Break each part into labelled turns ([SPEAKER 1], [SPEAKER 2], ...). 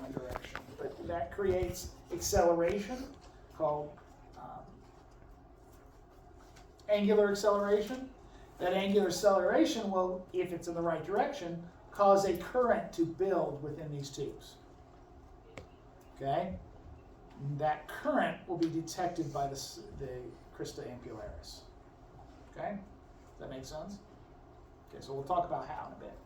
[SPEAKER 1] one direction. But that creates acceleration called angular acceleration. That angular acceleration will, if it's in the right direction, cause a current to build within these tubes. Okay? That current will be detected by the crista ampularis. Okay? Does that make sense? Okay, so we'll talk about how in a bit.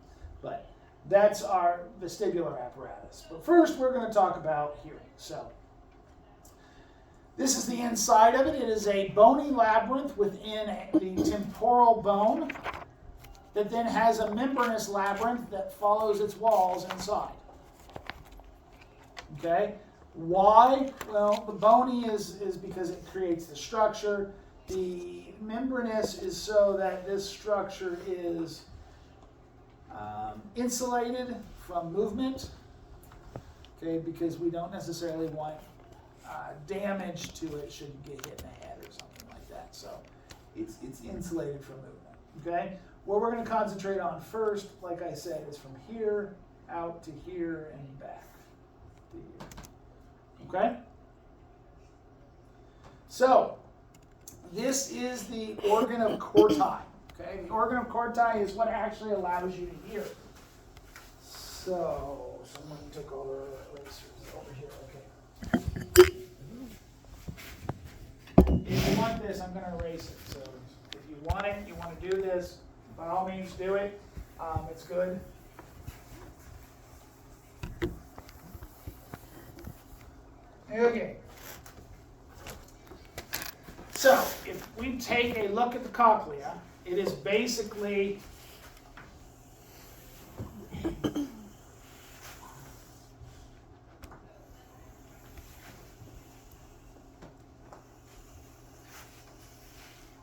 [SPEAKER 1] But that's our vestibular apparatus. But first, we're going to talk about hearing. So, this is the inside of it. It is a bony labyrinth within the temporal bone that then has a membranous labyrinth that follows its walls inside. Okay? Why? Well, the bony is because it creates the structure. The membranous is so that this structure is insulated from movement. Okay, because we don't necessarily want damage to it should you get hit in the head or something like that. So it's insulated from movement. Okay? What we're going to concentrate on first, like I said, is from here out to here and back to here. Okay? So this is the organ of Corti. Okay? The organ of Corti is what actually allows you to hear. So someone took all the erasers over here. Okay. If you want this, I'm going to erase it. So if you want it, you want to do this, by all means do it. It's good. Okay. So if we take a look at the cochlea, it is basically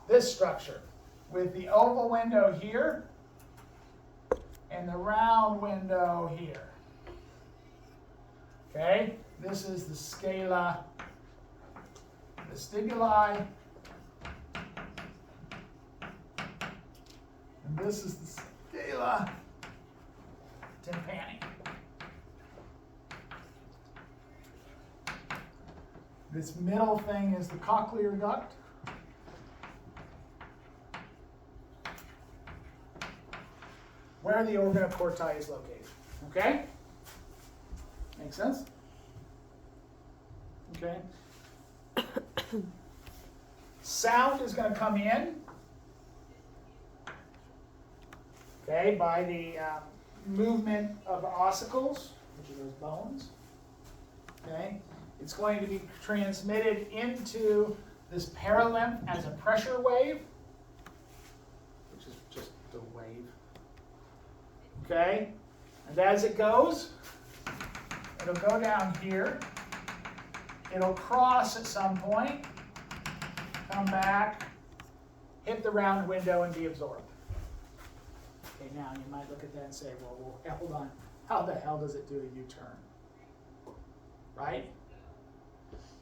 [SPEAKER 1] this structure with the oval window here and the round window here. Okay, this is the scala vestibuli, and this is the scala tympani. This middle thing is the cochlear duct. Where the organ of Corti is located. Okay? Make sense? Okay. Sound is going to come in, okay, by the movement of the ossicles, which are those bones. Okay? It's going to be transmitted into this perilymph as a pressure wave, which is just the wave. Okay? And as it goes, it'll go down here. It'll cross at some point, come back, hit the round window, and be absorbed. Okay, now you might look at that and say, well, hold on. How the hell does it do a U-turn? Right?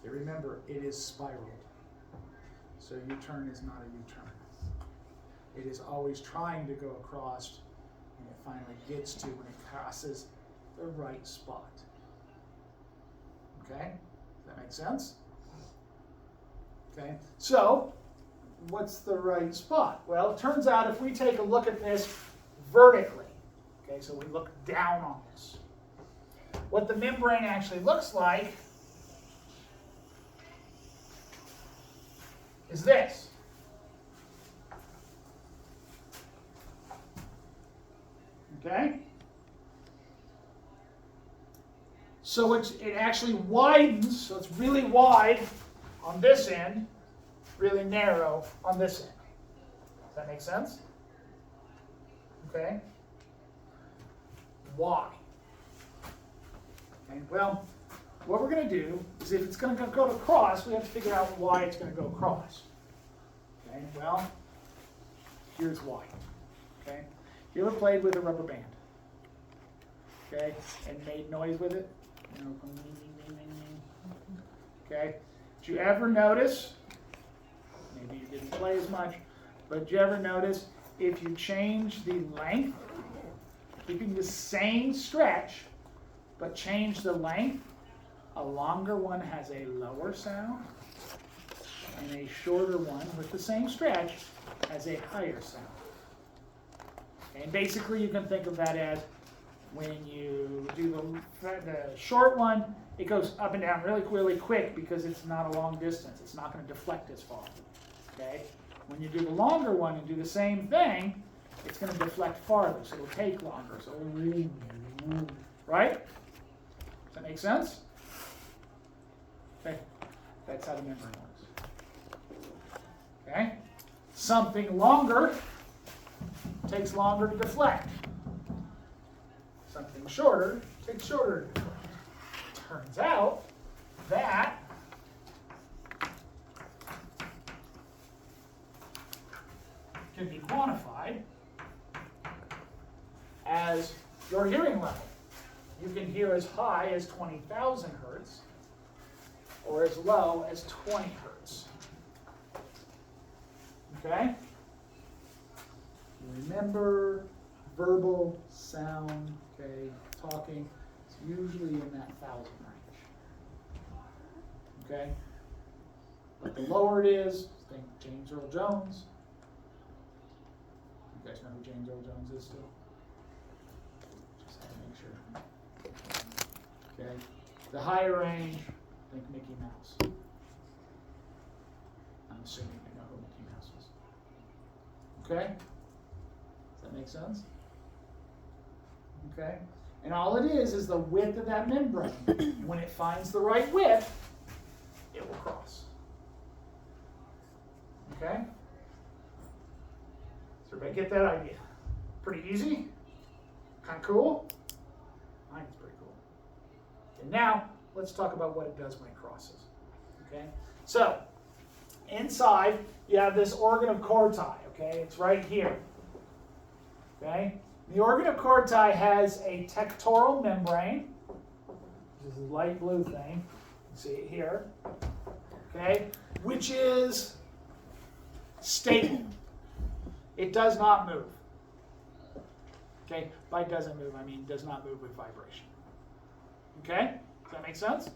[SPEAKER 1] You remember, it is spiraled. So U-turn is not a U-turn. It is always trying to go across, and it finally gets to when it crosses the right spot. Okay? Does that make sense? Okay, so what's the right spot? Well, it turns out if we take a look at this vertically, okay, so we look down on this, what the membrane actually looks like is this. Okay? So it actually widens, so it's really wide on this end, really narrow on this end. Does that make sense? Okay? Why? Okay, well, what we're going to do is if it's going to go across, we have to figure out why it's going to go across. Okay, well, here's why. Okay? You ever played with a rubber band? Okay, and made noise with it? You know, okay? Did you ever notice, maybe you didn't play as much, but did you ever notice if you change the length, keeping the same stretch, but change the length, a longer one has a lower sound, and a shorter one with the same stretch has a higher sound. And basically you can think of that as when you do the short one, it goes up and down really, really quick because it's not a long distance. It's not going to deflect as far. Okay? When you do the longer one and do the same thing, it's going to deflect farther, so it'll take longer. So, right? Does that make sense? Okay. That's how the membrane works. Okay? Something longer takes longer to deflect. Something shorter takes shorter to deflect. Turns out that can be quantified as your hearing level. You can hear as high as 20,000 hertz or as low as 20 hertz. Okay? Remember, verbal sound, okay, talking, it's usually in that 1,000 range. Okay? But the lower it is, think James Earl Jones. You guys know who James Earl Jones is still? Just had to make sure. Okay? The higher range, think Mickey Mouse. I'm assuming you know who Mickey Mouse is. Okay? Does that make sense? Okay? And all it is the width of that membrane. When it finds the right width, it will cross. Okay? So everybody get that idea? Pretty easy? Kind of cool? I think it's pretty cool. And now, let's talk about what it does when it crosses. Okay? So, inside, you have this organ of Corti. Okay? It's right here. Okay? The organ of Corti has a tectoral membrane. This is a light blue thing. You can see it here. Okay? Which is stable. It does not move. Okay? By doesn't move, I mean does not move with vibration. Okay? Does that make sense?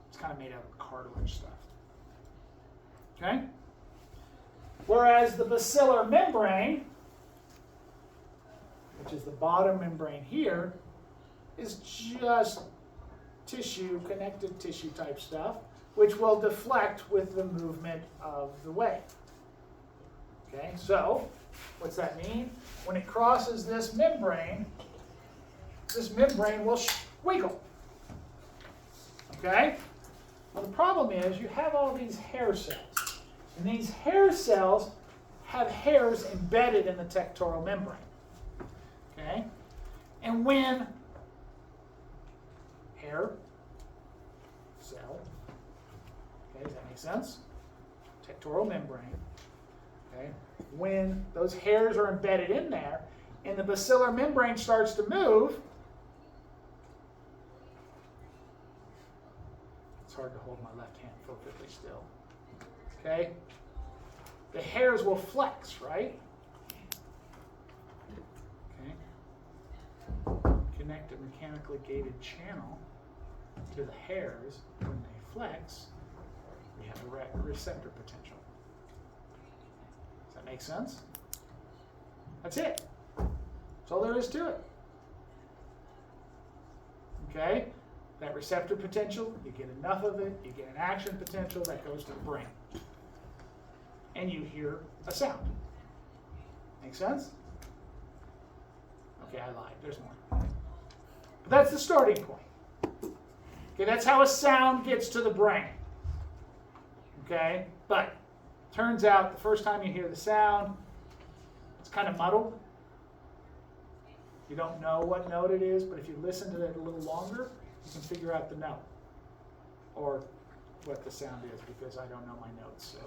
[SPEAKER 1] It's kind of made out of cartilage stuff. Okay? Whereas the basilar membrane, which is the bottom membrane here, is just tissue, connective tissue type stuff, which will deflect with the movement of the wave. Okay, so what's that mean? When it crosses this membrane will wiggle. Okay? Well, the problem is you have all these hair cells, and these hair cells have hairs embedded in the tectoral membrane. Okay? And when hair cell, okay, does that make sense? Tectoral membrane. Okay? When those hairs are embedded in there and the basilar membrane starts to move, it's hard to hold my left hand perfectly still. Okay? The hairs will flex, right? Connect a mechanically gated channel to the hairs. When they flex, we have a receptor potential. Does that make sense? That's it. That's all there is to it. Okay? That receptor potential, you get enough of it, you get an action potential that goes to the brain. And you hear a sound. Make sense? Okay, I lied. There's more. But that's the starting point. Okay, that's how a sound gets to the brain. Okay, but turns out the first time you hear the sound, it's kind of muddled. You don't know what note it is, but if you listen to it a little longer, you can figure out the note or what the sound is, because I don't know my notes, so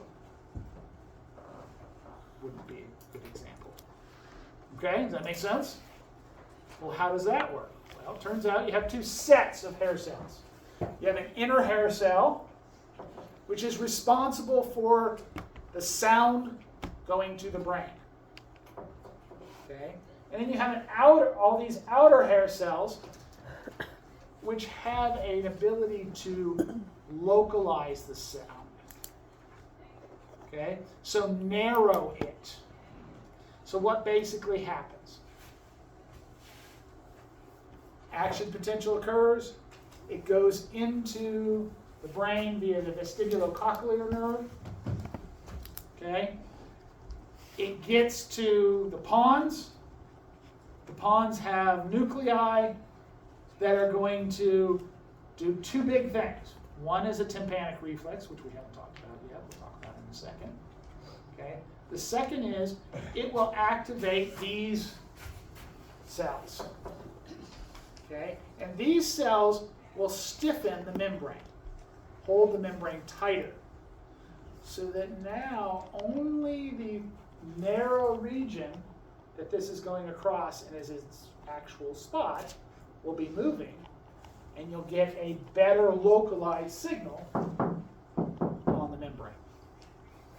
[SPEAKER 1] wouldn't be a good example. Okay, does that make sense? Well, how does that work? Well, it turns out you have two sets of hair cells. You have an inner hair cell, which is responsible for the sound going to the brain. Okay? And then you have all these outer hair cells which have an ability to localize the sound. Okay? So narrow it. So what basically happens? Action potential occurs. It goes into the brain via the vestibulocochlear nerve. Okay? It gets to the pons. The pons have nuclei that are going to do two big things. One is a tympanic reflex, which we haven't talked about yet. We'll talk about in a second. Okay? The second is it will activate these cells. Okay? And these cells will stiffen the membrane, hold the membrane tighter, so that now only the narrow region that this is going across and is its actual spot will be moving, and you'll get a better localized signal on the membrane.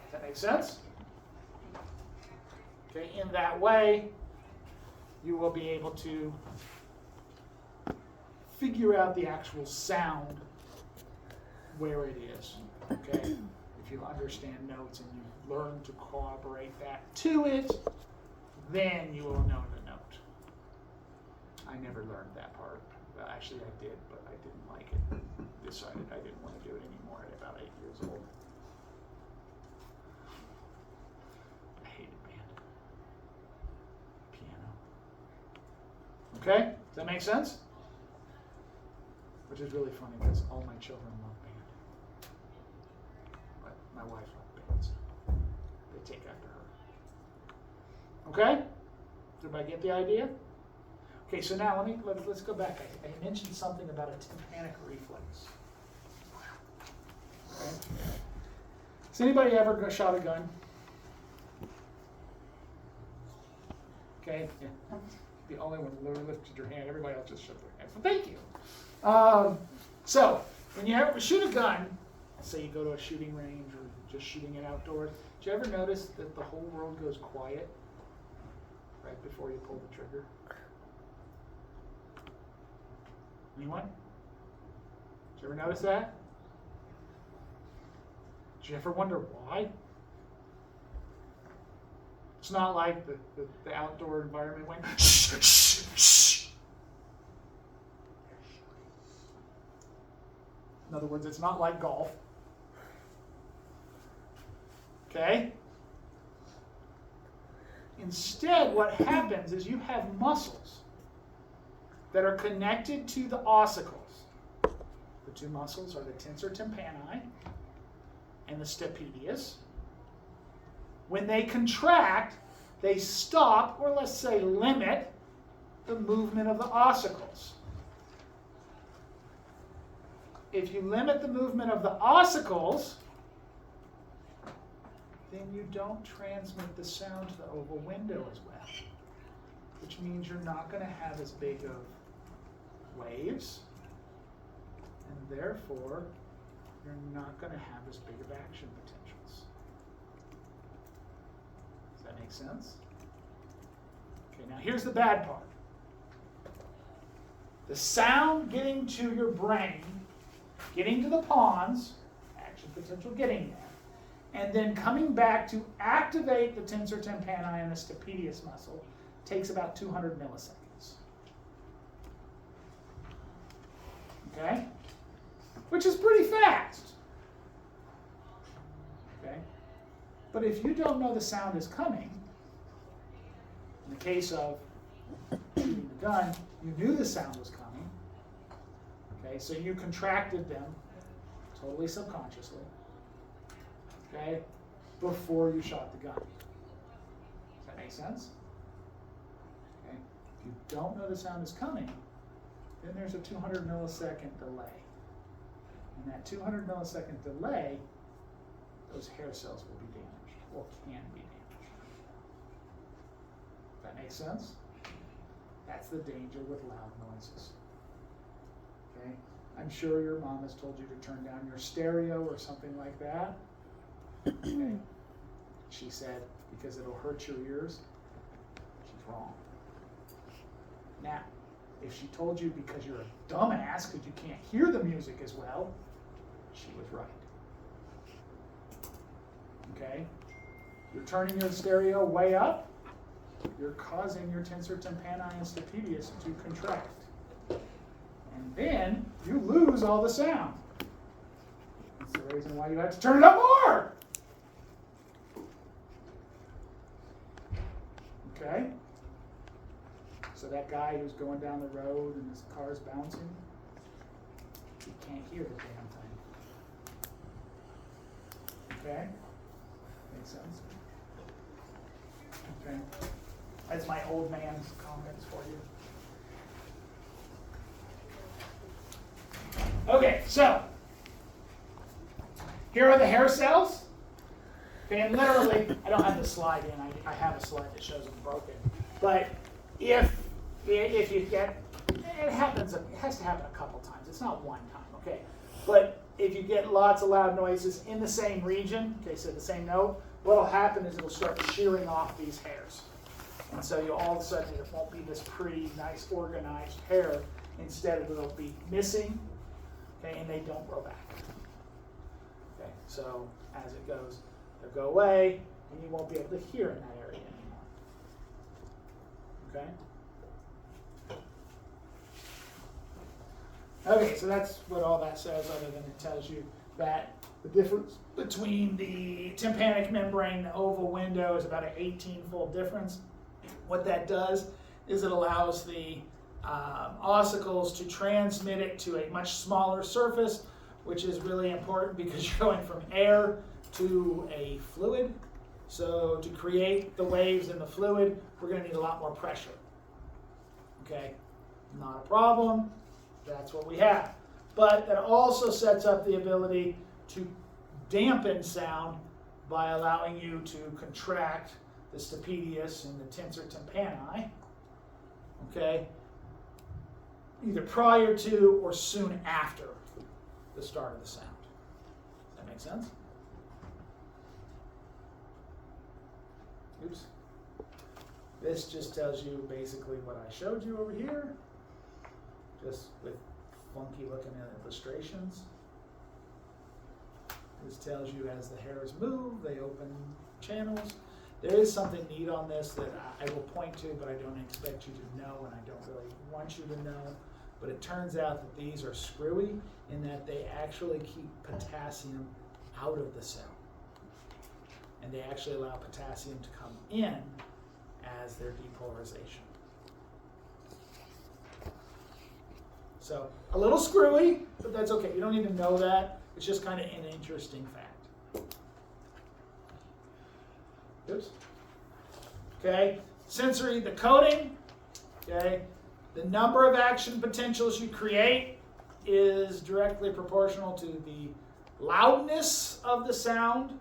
[SPEAKER 1] Does that make sense? Okay, in that way, you will be able to figure out the actual sound where it is. Okay, if you understand notes and you learn to corroborate that to it, then you will know the note. I never learned that part. Well, actually, I did, but I didn't like it. Decided I didn't want to do it anymore at about 8 years old. I hated band. Piano. Okay? Does that make sense? Which is really funny because all my children love band. But my wife loves bands. They take after her. Okay? Does everybody get the idea? Okay, so now let's go back. I mentioned something about a tympanic reflex. Okay. Has anybody ever shot a gun? Okay, yeah. The only one who lifted your hand. Everybody else just shook their hands. Well, thank you. So when you ever shoot a gun, say you go to a shooting range or just shooting it outdoors, did you ever notice that the whole world goes quiet right before you pull the trigger? Anyone? Did you ever notice that? Did you ever wonder why? It's not like the outdoor environment went shh, shh, shh. In other words, it's not like golf. Okay? Instead, what happens is you have muscles that are connected to the ossicles. The two muscles are the tensor tympani and the stapedius. When they contract, they stop, or let's say limit, the movement of the ossicles. If you limit the movement of the ossicles, then you don't transmit the sound to the oval window as well, which means you're not going to have as big of waves, and therefore you're not going to have as big of action potentials. Does that make sense? Okay, now here's the bad part. The sound getting to your brain, getting to the pons, action potential getting there, and then coming back to activate the tensor tympani and the stapedius muscle takes about 200 milliseconds. Okay? Which is pretty fast. Okay? But if you don't know the sound is coming, in the case of shooting the gun, you knew the sound was coming. Okay, so you contracted them totally subconsciously. Okay, before you shot the gun. Does that make sense? Okay, if you don't know the sound is coming, then there's a 200 millisecond delay. And that 200 millisecond delay, those hair cells will be damaged, or can be damaged. Does that make sense? That's the danger with loud noises. Okay? I'm sure your mom has told you to turn down your stereo or something like that. Okay? She said, because it'll hurt your ears. She's wrong. Now, If she told you because you're a dumbass because you can't hear the music as well, she was right. Okay? You're turning your stereo way up, you're causing your tensor tympani and stapedius to contract. And then you lose all the sound. That's the reason why you have to turn it up more. Okay? So that guy who's going down the road and his car's bouncing, he can't hear the damn thing. Okay? Makes sense? Okay. That's my old man's comments for you. Okay, so here are the hair cells. Okay, and literally, I don't have the slide in. I have a slide that shows them broken. But if you get, it happens. It has to happen a couple times. It's not one time. Okay, but if you get lots of loud noises in the same region, okay, so the same note, what will happen is it'll start shearing off these hairs. And so you'll all of a sudden, it won't be this pretty, nice, organized hair. Instead, it'll be missing, okay, and they don't grow back. Okay, so as it goes, they'll go away, and you won't be able to hear in that area anymore. Okay? Okay, so that's what all that says, other than it tells you that the difference between the tympanic membrane and the oval window is about an 18-fold difference. What that does is it allows the ossicles to transmit it to a much smaller surface, which is really important because you're going from air to a fluid. So to create the waves in the fluid, we're going to need a lot more pressure. Okay, not a problem. That's what we have. But that also sets up the ability to dampen sound by allowing you to contract the stapedius and the tensor tympani, okay, either prior to or soon after the start of the sound. Does that make sense? Oops. This just tells you basically what I showed you over here, just with funky looking illustrations. This tells you as the hairs move, they open channels. There is something neat on this that I will point to, but I don't expect you to know, and I don't really want you to know. But it turns out that these are screwy in that they actually keep potassium out of the cell. And they actually allow potassium to come in as their depolarization. So a little screwy, but that's okay. You don't need to know that. It's just kind of an interesting fact. Oops. Okay, sensory, the coding, okay, the number of action potentials you create is directly proportional to the loudness of the sound,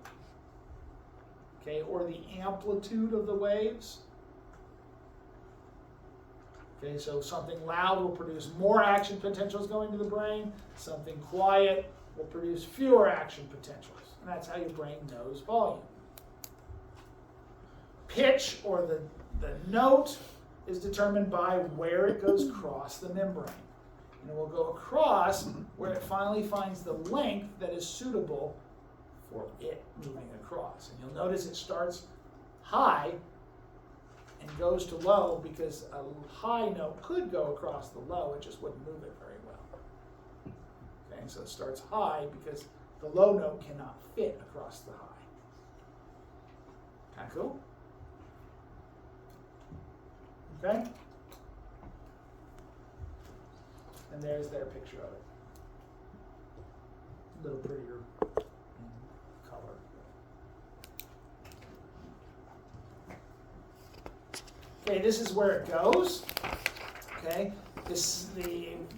[SPEAKER 1] okay, or the amplitude of the waves. Okay, so something loud will produce more action potentials going to the brain. Something quiet will produce fewer action potentials. And that's how your brain knows volume. Pitch, or the note, is determined by where it goes across the membrane. And it will go across where it finally finds the length that is suitable for it moving across. And you'll notice it starts high and goes to low because a high note could go across the low, it just wouldn't move it very well. Okay, so it starts high because the low note cannot fit across the high. Kind of cool? Okay? And there's their picture of it. A little prettier in color. Okay, this is where it goes. Okay, the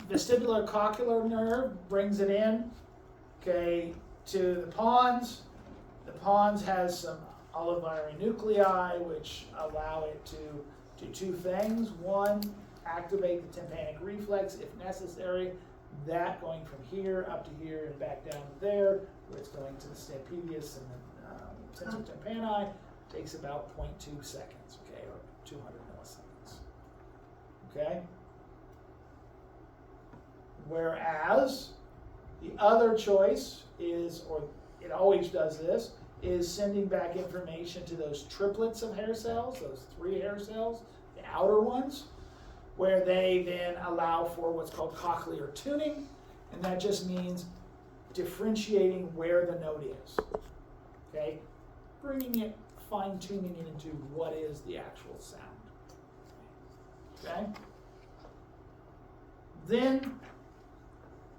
[SPEAKER 1] vestibular coccylar nerve brings it in. Okay, to the pons. The pons has some olivary nuclei which allow it to do two things. One, activate the tympanic reflex if necessary. That going from here up to here and back down to there, where it's going to the stapedius and the tensor tympani, takes about 0.2 seconds, okay, or 200 milliseconds. Okay? Whereas the other choice is, or it always does this, is sending back information to those triplets of hair cells, those 3 hair cells, the outer ones, where they then allow for what's called cochlear tuning, and that just means differentiating where the note is. Okay? Bringing it, fine-tuning it into what is the actual sound. Okay? Then,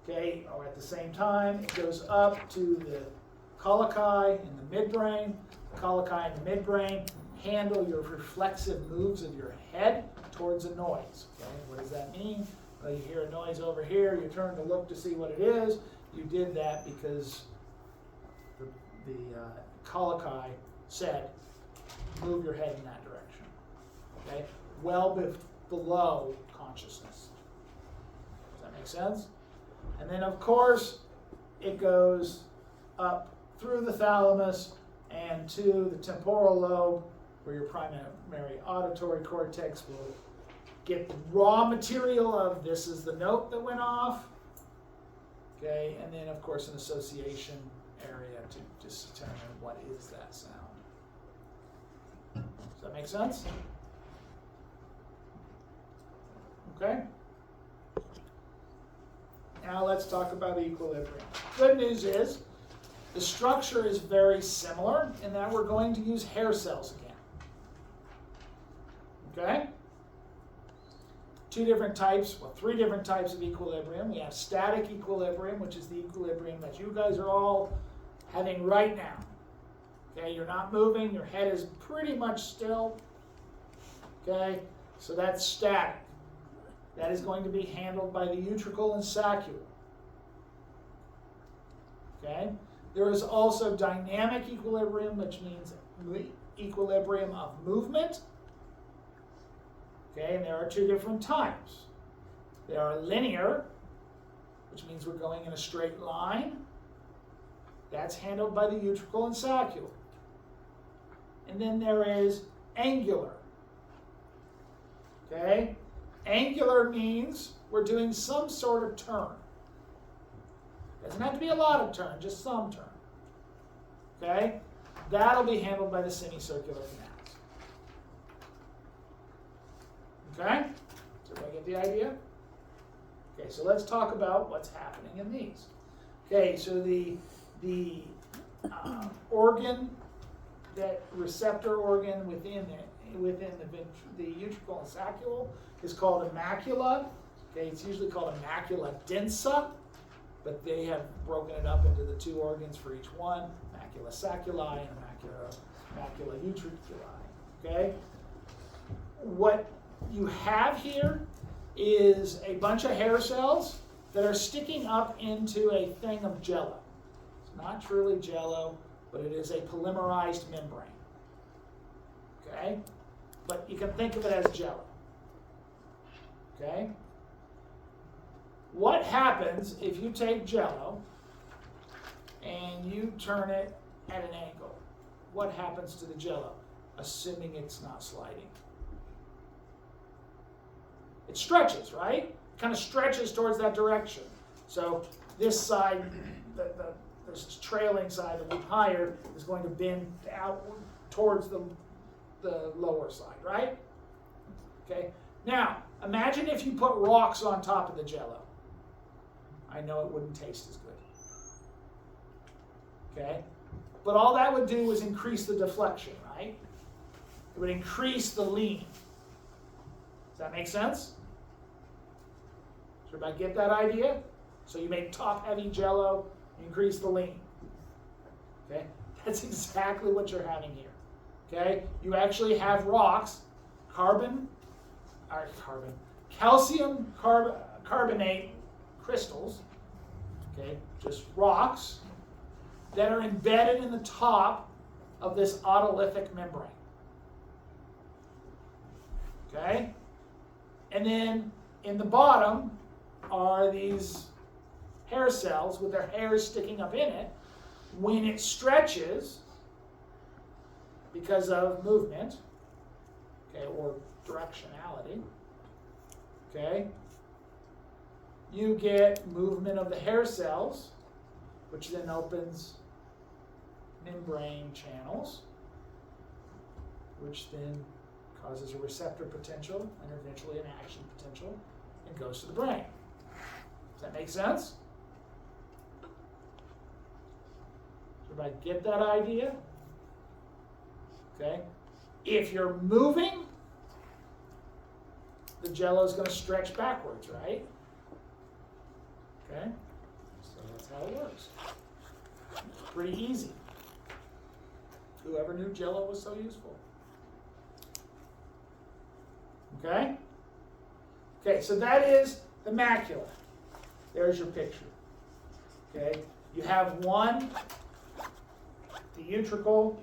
[SPEAKER 1] okay, or at the same time, it goes up to the coloci in the midbrain. The coloci in the midbrain handle your reflexive moves of your head towards a noise. Okay, what does that mean? Well, you hear a noise over here, you turn to look to see what it is. You did that because the coloci said, move your head in that direction. Okay, well below consciousness. Does that make sense? And then, of course, it goes up through the thalamus and to the temporal lobe, where your primary auditory cortex will get the raw material of this is the note that went off. Okay, and then, of course, an association area to just determine what is that sound. Does that make sense? Okay. Now let's talk about equilibrium. Good news is the structure is very similar in that we're going to use hair cells again. Okay? 2 different types, well, 3 different types of equilibrium. We have static equilibrium, which is the equilibrium that you guys are all having right now. Okay, you're not moving, your head is pretty much still. Okay, so that's static. That is going to be handled by the utricle and saccule. Okay, there is also dynamic equilibrium, which means equilibrium of movement. Okay, and there are 2 different types. There are linear, which means we're going in a straight line. That's handled by the utricle and saccule. And then there is angular. Okay, angular means we're doing some sort of turn. Doesn't have to be a lot of turn, just some turn. Okay, that'll be handled by the semicircular canals. Okay, so everybody get the idea? Okay, so let's talk about what's happening in these. Okay, so the organ, that receptor organ within the utricle and saccule is called a macula. Okay, it's usually called a macula densa, but they have broken it up into the 2 organs for each one: macula sacculi and macula utriculi. Okay, what you have here is a bunch of hair cells that are sticking up into a thing of jello. It's not truly jello, but it is a polymerized membrane. Okay? But you can think of it as jello. Okay? What happens if you take jello and you turn it at an angle? What happens to the jello, assuming it's not sliding? It stretches, right? It kind of stretches towards that direction. So this side, this trailing side that we've hired, is going to bend outward towards the lower side, right? Okay. Now, imagine if you put rocks on top of the jello. I know it wouldn't taste as good. Okay? But all that would do was increase the deflection, right? It would increase the lean. Does that make sense? Does everybody get that idea? So you make top-heavy jello, you increase the lean. Okay? That's exactly what you're having here. Okay? You actually have rocks, calcium carbonate crystals, okay, just rocks, that are embedded in the top of this otolithic membrane. Okay? And then in the bottom are these hair cells with their hairs sticking up in it. When it stretches, because of movement, okay, or directionality, okay, you get movement of the hair cells, which then opens membrane channels, which then causes a receptor potential and eventually an action potential and goes to the brain. Does that make sense? Does everybody get that idea? Okay. If you're moving, the jello is going to stretch backwards, right? Okay. So that's how it works. It's pretty easy. Whoever knew jello was so useful. Okay? Okay, so that is the macula. There's your picture. Okay? You have one, the utricle,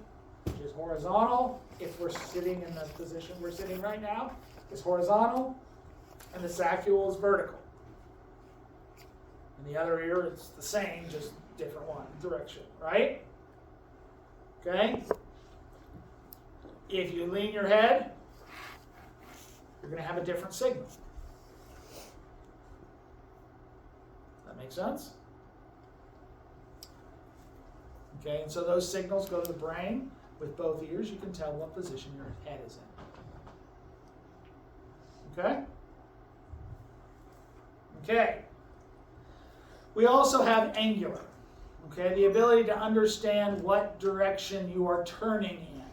[SPEAKER 1] which is horizontal. If we're sitting in the position we're sitting right now, is horizontal, and the saccule is vertical. In the other ear, it's the same, just different one direction, right? Okay? If you lean your head, you're going to have a different signal. That make sense? Okay, and so those signals go to the brain. With both ears, you can tell what position your head is in. Okay? Okay. We also have angular. Okay, the ability to understand what direction you are turning in.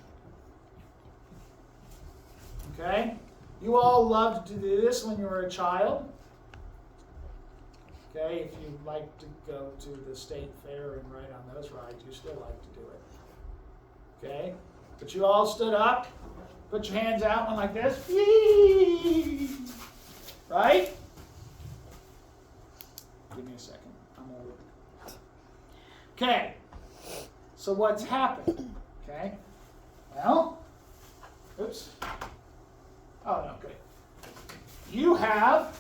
[SPEAKER 1] Okay? You all loved to do this when you were a child. Okay, if you like to go to the state fair and ride on those rides, you still like to do it. Okay? But you all stood up, put your hands out, went like this. Right? Give me a second. I'm over. Okay. So what's happened? Okay. Well, oops. Oh, no, good. You have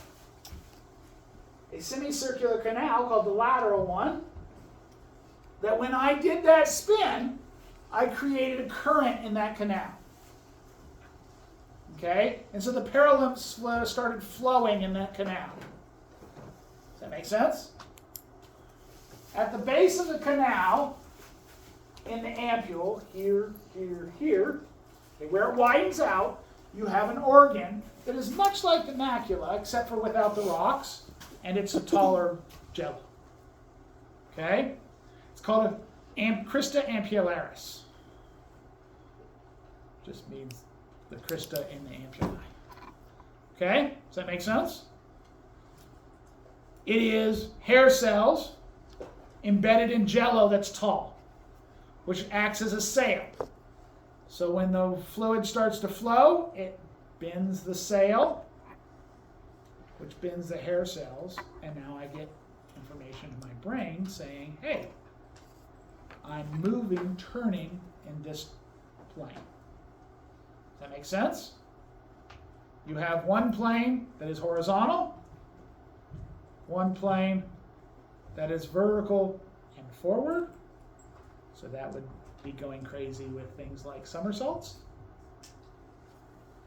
[SPEAKER 1] a semicircular canal called the lateral one that when I did that spin, I created a current in that canal. Okay? And so the paralymph started flowing in that canal. Does that make sense? At the base of the canal, in the ampule, here, where it widens out, you have an organ that is much like the macula, except for without the rocks, and it's a taller jello. Okay? It's called a crista ampullaris. Just means the crista in the ampullae. Okay? Does that make sense? It is hair cells embedded in jello that's tall, which acts as a sail. So when the fluid starts to flow, it bends the sail, which bends the hair cells, and now I get information in my brain saying, hey, I'm moving, turning in this plane. Does that make sense? You have one plane that is horizontal, one plane that is vertical and forward. So that would be going crazy with things like somersaults.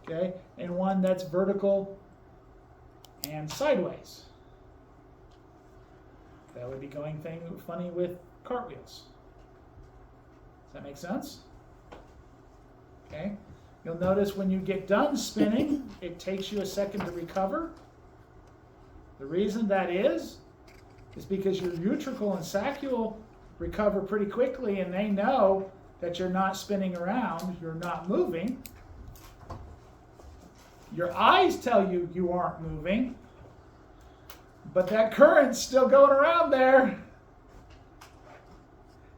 [SPEAKER 1] Okay, and one that's vertical and sideways. That would be going funny with cartwheels. Does that make sense? Okay. You'll notice when you get done spinning, it takes you a second to recover. The reason that is because your utricle and saccule recover pretty quickly, and they know that you're not spinning around, you're not moving. Your eyes tell you you aren't moving, but that current's still going around there.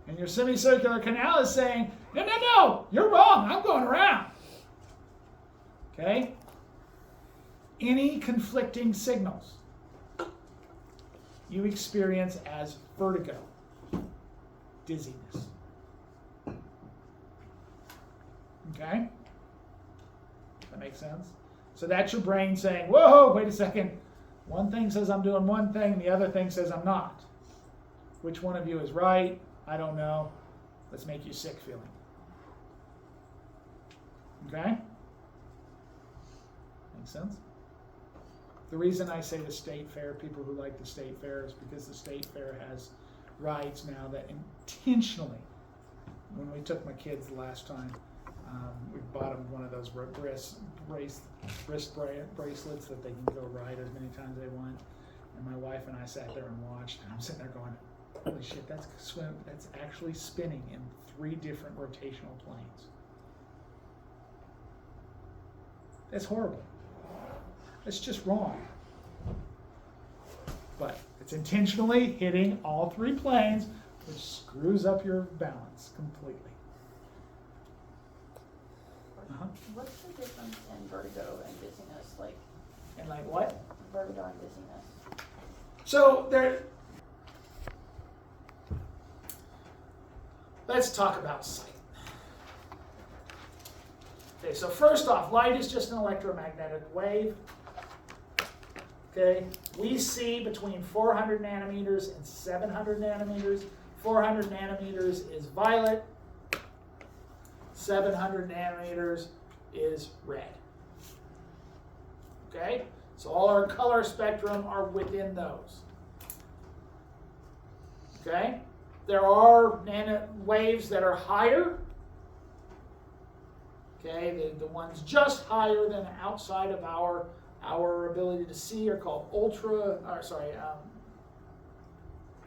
[SPEAKER 1] And your semicircular canal is saying, no, you're wrong, I'm going around. Okay? Any conflicting signals you experience as vertigo, dizziness. Okay? That makes sense? So that's your brain saying, whoa, wait a second. One thing says I'm doing one thing, the other thing says I'm not. Which one of you is right? I don't know. Let's make you sick feeling. Okay? Makes sense? The reason I say the state fair, people who like the state fair, is because the state fair has rides now that intentionally, when we took my kids the last time, we bought them one of those wrist bracelets that they can go ride as many times as they want. And my wife and I sat there and watched, and I'm sitting there going, holy shit, that's actually spinning in 3 different rotational planes. That's horrible. It's just wrong. But it's intentionally hitting all 3 planes, which screws up your balance completely.
[SPEAKER 2] What's the difference in vertigo and dizziness?
[SPEAKER 1] And like what?
[SPEAKER 2] Vertigo and dizziness.
[SPEAKER 1] So let's talk about sight. Okay, so first off, light is just an electromagnetic wave. Okay, we see between 400 nanometers and 700 nanometers. 400 nanometers is violet. 700 nanometers is red. Okay, so all our color spectrum are within those. Okay, there are waves that are higher. Okay, the ones just higher than outside of our ability to see are called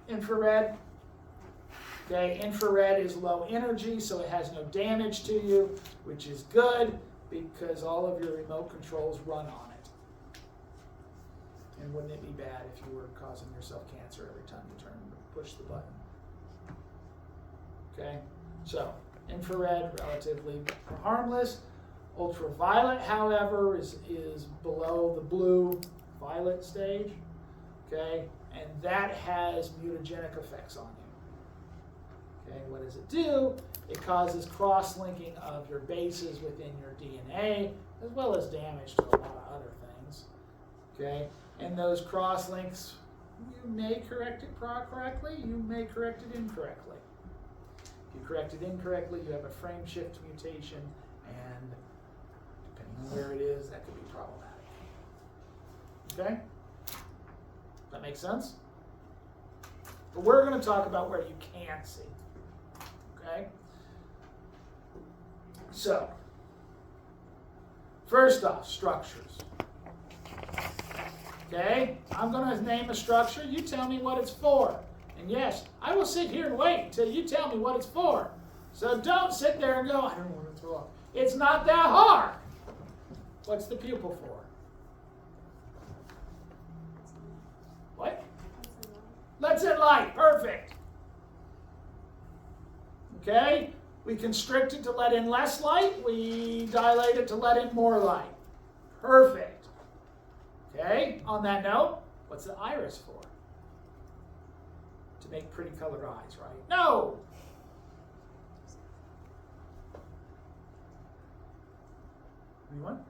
[SPEAKER 1] infrared. Okay, infrared is low energy, so it has no damage to you, which is good because all of your remote controls run on it. And wouldn't it be bad if you were causing yourself cancer every time you push the button? Okay, so infrared, relatively harmless. Ultraviolet, however, is below the blue-violet stage. Okay, and that has mutagenic effects on you. Okay, what does it do? It causes cross-linking of your bases within your DNA, as well as damage to a lot of other things. Okay, and those cross-links, you may correct it correctly, you may correct it incorrectly. If you correct it incorrectly, you have a frame shift mutation, and depending on where it is, that could be problematic. Okay? Does that make sense? But we're going to talk about where you can see. Okay? So, first off, structures. Okay? I'm going to name a structure. You tell me what it's for. And yes, I will sit here and wait until you tell me what it's for. So don't sit there and go, I don't know what it's for. It's not that hard. What's the pupil for? What? Lets in light. Perfect. Okay? We constrict it to let in less light. We dilate it to let in more light. Perfect. Okay? On that note, what's the iris for? To make pretty colored eyes, right? No! Anyone?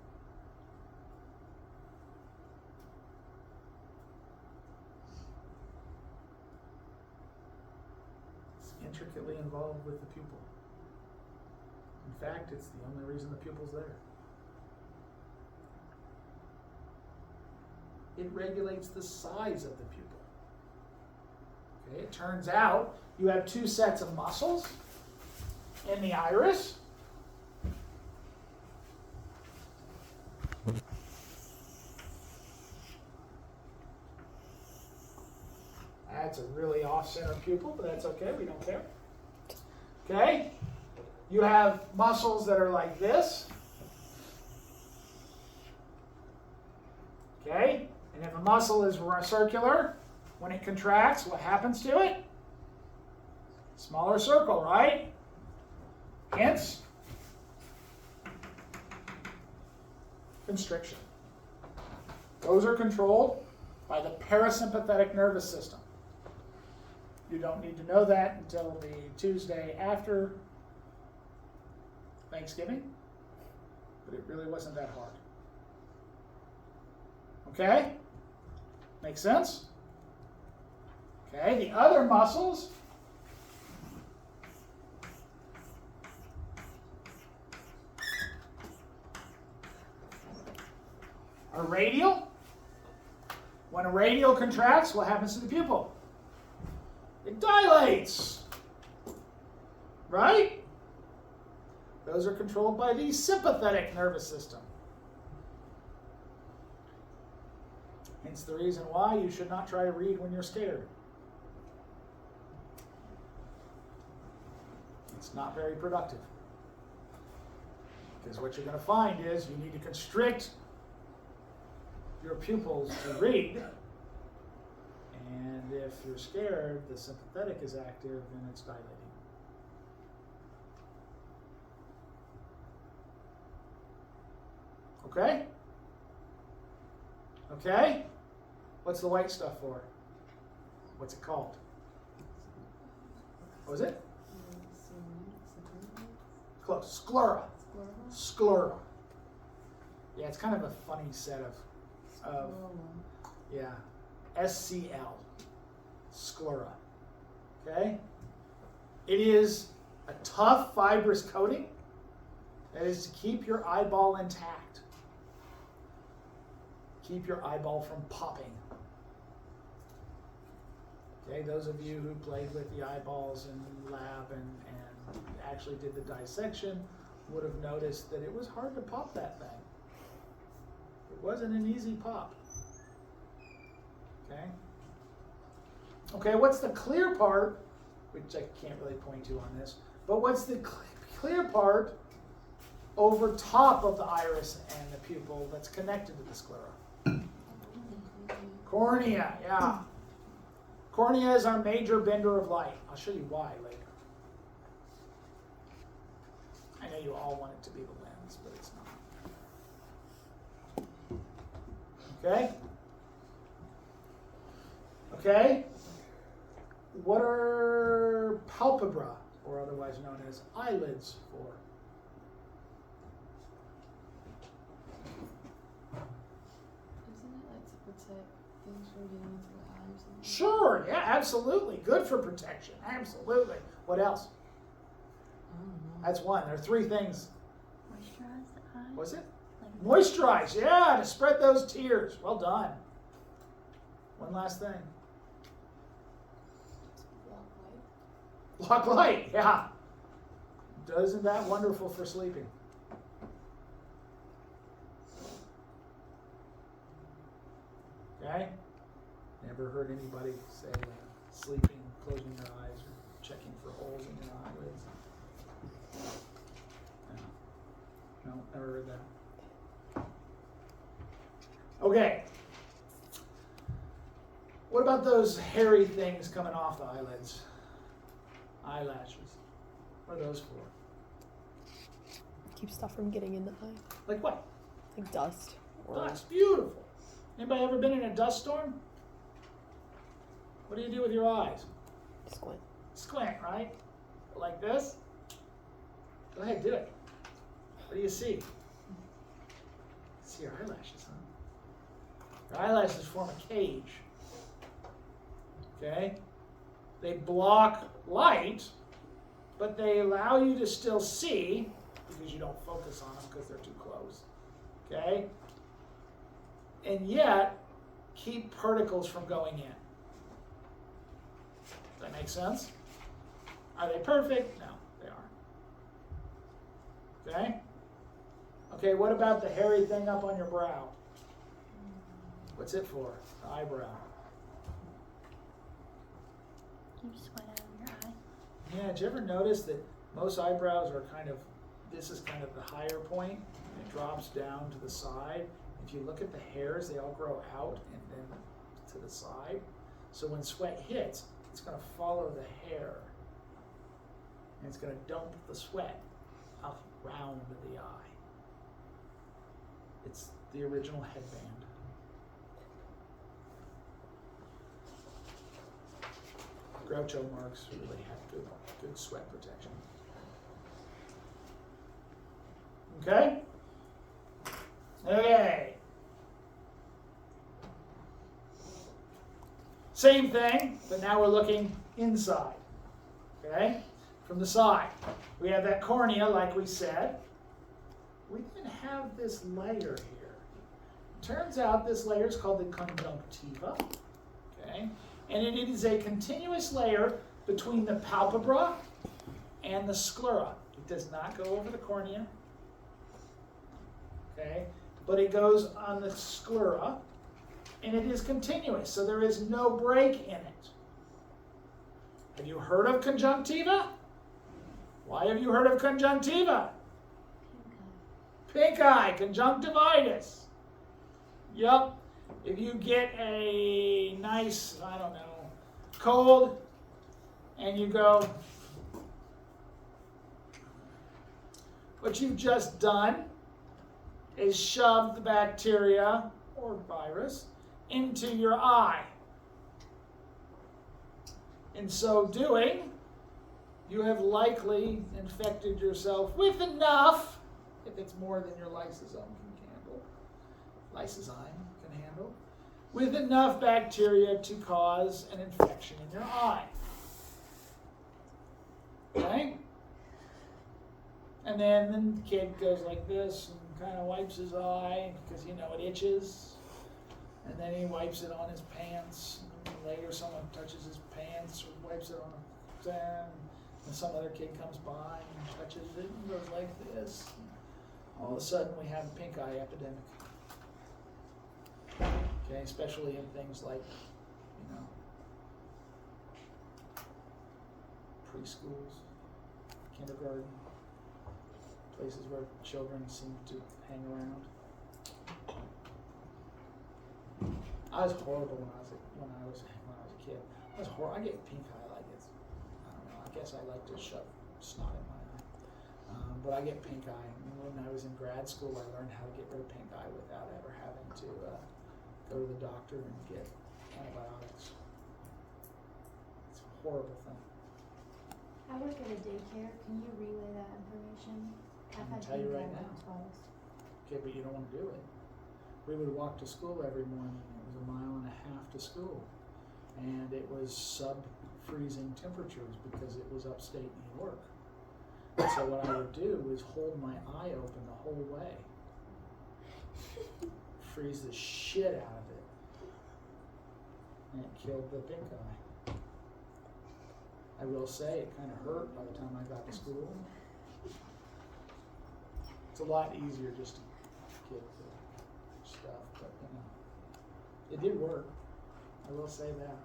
[SPEAKER 1] It's intricately involved with the pupil. In fact, it's the only reason the pupil's there. It regulates the size of the pupil. Okay, it turns out you have 2 sets of muscles in the iris. That's a really off-center pupil, but that's okay, we don't care. Okay? You have muscles that are like this. Okay? And if a muscle is circular, when it contracts, what happens to it? Smaller circle, right? Hence, constriction. Those are controlled by the parasympathetic nervous system. You don't need to know that until the Tuesday after Thanksgiving, but it really wasn't that hard. Okay? Make sense? Okay, the other muscles are radial When a radial contracts, what happens to the pupil? It dilates. Right? Those are controlled by the sympathetic nervous system. Hence the reason why you should not try to read when you're scared. It's not very productive. Because what you're going to find is you need to constrict your pupils to read. And if you're scared, the sympathetic is active and it's dilating. Okay? Okay? What's the white stuff for? What's it called? What was it? Close. Sclera. Sclera. Yeah, it's kind of a funny set of yeah. SCL. Sclera. Okay? It is a tough fibrous coating that is to keep your eyeball intact. Keep your eyeball from popping. Okay, those of you who played with the eyeballs in lab and actually did the dissection would have noticed that it was hard to pop that thing. It wasn't an easy pop. Okay? Okay, what's the clear part, which I can't really point to on this, but what's the clear part over top of the iris and the pupil that's connected to the sclera? Cornea, yeah. Cornea is our major bender of light. I'll show you why later. I know you all want it to be the lens, but it's not. Okay? Okay? What are palpebra, or otherwise known as eyelids, for?
[SPEAKER 2] Isn't it like to protect things from getting into the eye or something?
[SPEAKER 1] Sure, yeah, absolutely. Good for protection. Absolutely. What else?
[SPEAKER 2] I don't know.
[SPEAKER 1] That's one. There are three things.
[SPEAKER 3] Moisturize the eye.
[SPEAKER 1] Was it?
[SPEAKER 3] Like
[SPEAKER 1] Moisturize, yeah, to spread those tears. Well done. One last thing. Block light, yeah. Isn't that wonderful for sleeping? Okay? Never heard anybody say sleeping, closing your eyes, or checking for holes in your eyelids. No, never heard that. Okay. What about those hairy things coming off the eyelids? Eyelashes. What are those for?
[SPEAKER 4] Keep stuff from getting in the eye.
[SPEAKER 1] Like what?
[SPEAKER 4] Like dust. Or
[SPEAKER 1] Dust. Beautiful. Anybody ever been in a dust storm? What do you do with your eyes?
[SPEAKER 4] squint.
[SPEAKER 1] Squint, right? Like this? Go ahead, do it. What do you see? See your eyelashes, huh? Your eyelashes form a cage. Okay? They block light, but they allow you to still see because you don't focus on them because they're too close. Okay? And yet, keep particles from going in. Does that make sense? Are they perfect? No, they aren't. Okay? Okay, what about the hairy thing up on your brow? What's it for? The eyebrow.
[SPEAKER 3] keep sweat out of your eye.
[SPEAKER 1] Yeah, did you ever notice that most eyebrows are kind of, this is kind of the higher point, and it drops down to the side. If you look at the hairs, they all grow out and then to the side. So when sweat hits, it's going to follow the hair. And it's going to dump the sweat up around the eye. It's the original headband. Groucho Marx really had good sweat protection. Okay? Okay. Same thing, but now we're looking inside. Okay? From the side. We have that cornea, like we said. We then have this layer here. turns out this layer is called the conjunctiva, okay? And it is a continuous layer between the palpebra and the sclera. It does not go over the cornea, okay? But it goes on the sclera, and it is continuous, so there is no break in it. Have you heard of conjunctiva? Why have you heard of conjunctiva? Pink eye, conjunctivitis. Yup. If you get a nice, I don't know, cold, and you go, what you've just done is shove the bacteria or virus into your eye. In so doing, you have likely infected yourself with enough, if it's more than your lysosome can handle, with enough bacteria to cause an infection in your eye. Okay? And then the kid goes like this and kind of wipes his eye because, you know, it itches. And then he wipes it on his pants. And later someone touches his pants or wipes it on a thing. And some other kid comes by and touches it and goes like this. All of a sudden we have a pink eye epidemic. Okay, especially in things like, you know, preschools, kindergarten, places where children seem to hang around. I was horrible when I was a kid. I get pink eye like it's, I don't know, I guess I like to shove snot in my eye. But I get pink eye. And when I was in grad school, I learned how to get rid of pink eye without ever having to go to the doctor and get antibiotics. It's a horrible thing.
[SPEAKER 3] I work at a daycare. Can you relay that information?
[SPEAKER 1] I
[SPEAKER 3] I've
[SPEAKER 1] can
[SPEAKER 3] had
[SPEAKER 1] tell you
[SPEAKER 3] pink
[SPEAKER 1] right
[SPEAKER 3] eye
[SPEAKER 1] now.
[SPEAKER 3] twice.
[SPEAKER 1] Okay, but you don't want to do it. We would walk to school every morning. It was 1.5 miles to school. And it was sub-freezing temperatures because it was upstate New York. And so what I would do was hold my eye open the whole way. Freeze the shit out of it. And it killed the pink eye. I will say it kind of hurt by the time I got to school. It's a lot easier just to get the stuff, but you know, it did work. I will say that.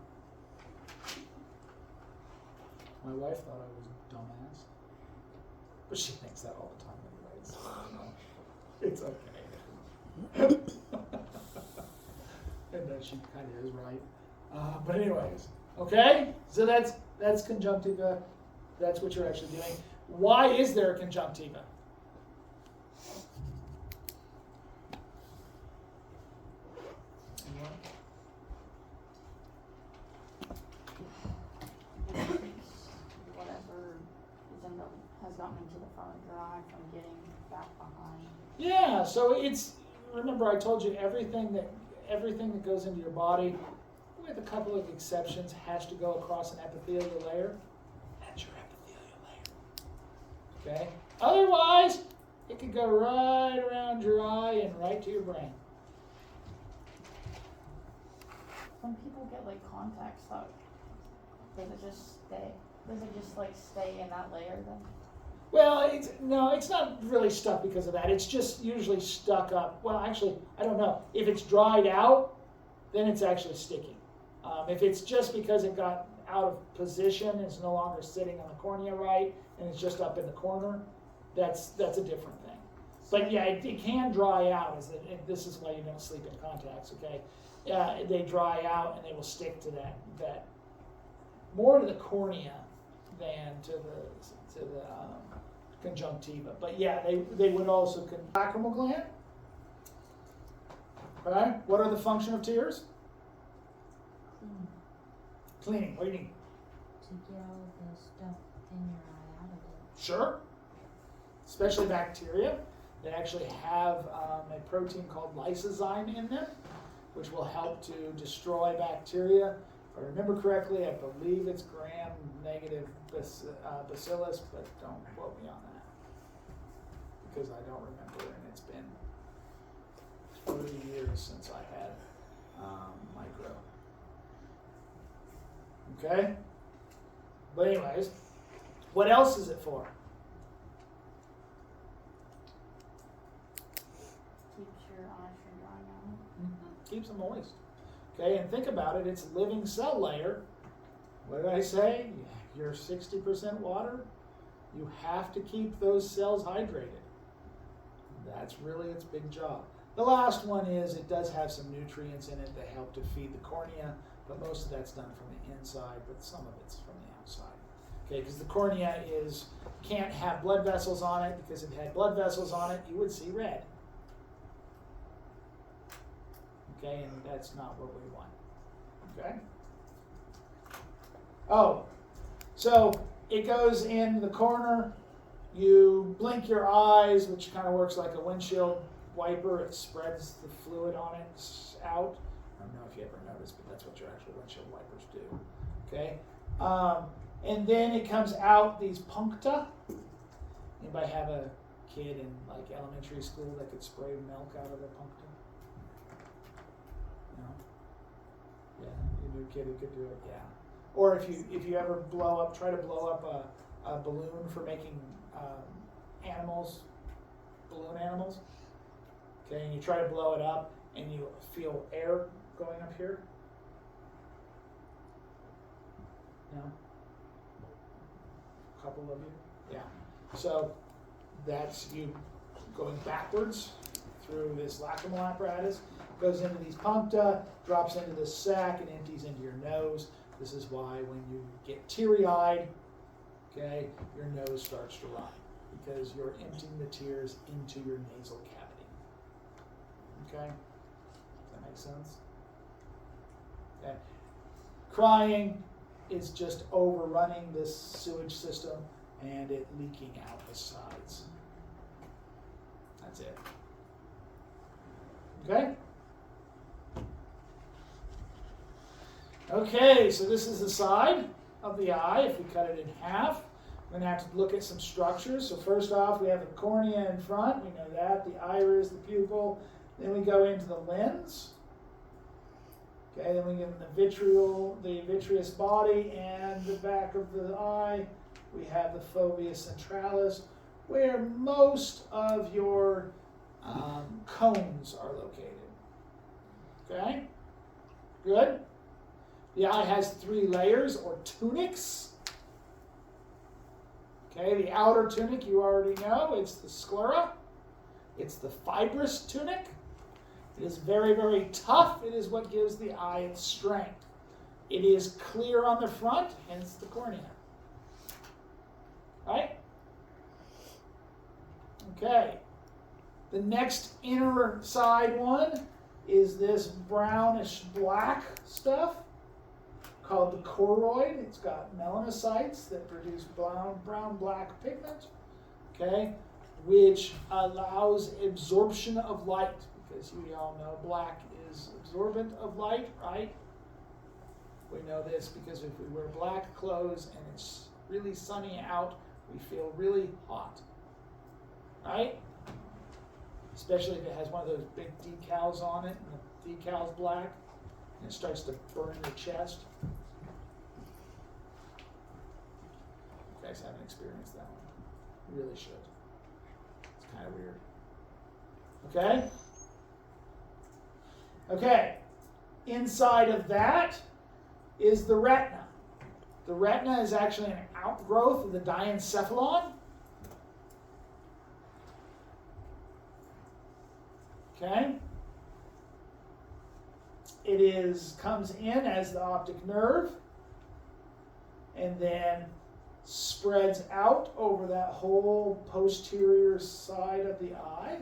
[SPEAKER 1] My wife thought I was a dumbass, but she thinks that all the time anyway, so you know, it's okay. And then she kind of is right. But anyways, okay? So that's conjunctiva. That's what you're actually doing. Why is there a conjunctiva? Anyone?
[SPEAKER 2] Whatever has gotten into the front of your eye from getting back behind.
[SPEAKER 1] Yeah, so it's, remember I told you everything that goes into your body, with a couple of exceptions, has to go across an epithelial layer. That's your epithelial layer. Okay? Otherwise, it could go right around your eye and right to your brain.
[SPEAKER 2] When people get like contacts, though, does it just stay? Does it just like stay in that layer then?
[SPEAKER 1] Well, it's not really stuck because of that. It's just usually stuck up. Well, actually, I don't know. If it's dried out, then it's actually sticky. If it's just because it got out of position, it's no longer sitting on the cornea right, and it's just up in the corner, that's a different thing. But yeah, it can dry out. This is why you don't sleep in contacts, okay? They dry out and they will stick to that more to the cornea than to the conjunctiva. But yeah, they would also lacrimal gland. Okay, what are the function of tears? Cleaning. What do you need?
[SPEAKER 5] To get all the stuff in your eye out of it.
[SPEAKER 1] Sure. Especially bacteria. They actually have a protein called lysozyme in them, which will help to destroy bacteria. If I remember correctly, I believe it's gram-negative bacillus, but don't quote me on that because I don't remember, and it's been over the years since I had micro. Okay? But anyways, what else is it for?
[SPEAKER 2] Keeps your eyes from drying out.
[SPEAKER 1] Keeps them moist. Okay, and think about it, it's a living cell layer. What did I say? You're 60% water. You have to keep those cells hydrated. That's really its big job. The last one is it does have some nutrients in it that help to feed the cornea, but most of that's done from the inside, but some of it's from the outside. Okay, because the cornea can't have blood vessels on it, because if it had blood vessels on it, you would see red. Okay, and that's not what we want. Okay? Oh, so it goes in the corner. You blink your eyes, which kind of works like a windshield wiper. It spreads the fluid on it out. I don't know if you ever noticed, but that's what your actual windshield wipers do. Okay? And then it comes out these puncta. Anybody have a kid in like elementary school that could spray milk out of a puncta? No? Yeah, you knew a kid who could do it, yeah. Or if you ever try to blow up a balloon for making balloon animals, okay, and you try to blow it up and you feel air going up here. No? A couple of you? Yeah. So that's you going backwards through this lacrimal apparatus, goes into these puncta, drops into this sac, and empties into your nose. This is why when you get teary-eyed, okay, your nose starts to run, because you're emptying the tears into your nasal cavity. Okay? Does that make sense? Okay. Crying is just overrunning this sewage system and it leaking out the sides. That's it. Okay? Okay, so this is the side of the eye. If we cut it in half, we're going to have to look at some structures. So first off, we have the cornea in front. We know that. The iris, the pupil. Then we go into the lens. Okay, then we get the vitreous body, and the back of the eye. We have the fovea centralis, where most of your cones are located. Okay? Good? The eye has 3 layers, or tunics. Okay, the outer tunic you already know, it's the sclera. It's the fibrous tunic. It is very, very tough. It is what gives the eye its strength. It is clear on the front, hence the cornea. Right? Okay. The next inner side one is this brownish black stuff called the choroid. It's got melanocytes that produce brown-black pigment, okay, which allows absorption of light, because we all know black is absorbent of light, right? We know this because if we wear black clothes and it's really sunny out, we feel really hot, right? Especially if it has one of those big decals on it, and the decal's black, and it starts to burn your chest. You guys haven't experienced that one. You really should. It's kind of weird. Okay? Okay. Inside of that is the retina. The retina is actually an outgrowth of the diencephalon. Okay? It comes in as the optic nerve and then spreads out over that whole posterior side of the eye.